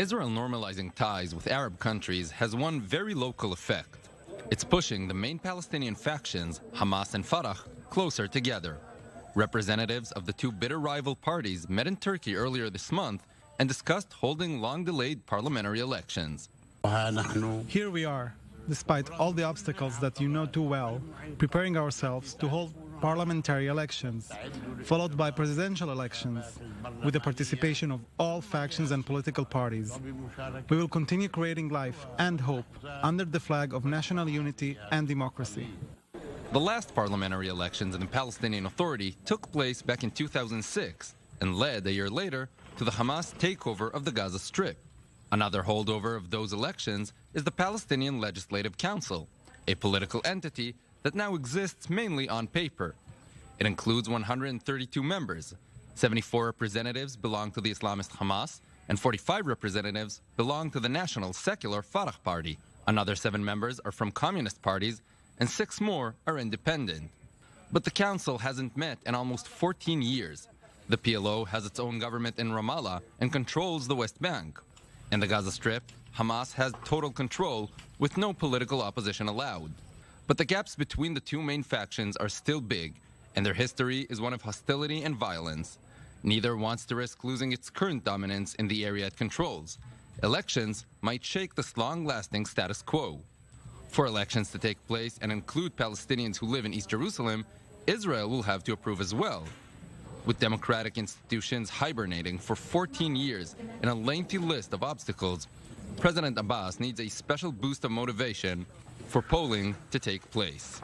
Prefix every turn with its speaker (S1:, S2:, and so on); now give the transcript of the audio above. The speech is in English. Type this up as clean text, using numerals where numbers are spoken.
S1: Israel normalizing ties with Arab countries has one very local effect. It's pushing the main Palestinian factions, Hamas and Fatah, closer together. Representatives of the two bitter rival parties met in Turkey earlier this month and discussed holding long-delayed parliamentary elections.
S2: Here we are, despite all the obstacles that you know too well, preparing ourselves to hold parliamentary elections, followed by presidential elections, with the participation of all factions and political parties. We will continue creating life and hope under the flag of national unity and democracy.
S1: The last parliamentary elections in the Palestinian Authority took place back in 2006 and led a year later to the Hamas takeover of the Gaza Strip. Another holdover of those elections is the Palestinian Legislative Council, a political entity that now exists mainly on paper. It includes 132 members. 74 representatives belong to the Islamist Hamas, and 45 representatives belong to the National Secular Fatah Party. Another 7 members are from communist parties, and 6 more are independent. But the council hasn't met in almost 14 years. The PLO has its own government in Ramallah and controls the West Bank. In the Gaza Strip, Hamas has total control with no political opposition allowed. But the gaps between the two main factions are still big, and their history is one of hostility and violence. Neither wants to risk losing its current dominance in the area it controls. Elections might shake this long-lasting status quo. For elections to take place and include Palestinians who live in East Jerusalem, Israel will have to approve as well. With democratic institutions hibernating for 14 years and a lengthy list of obstacles, President Abbas needs a special boost of motivation for polling to take place.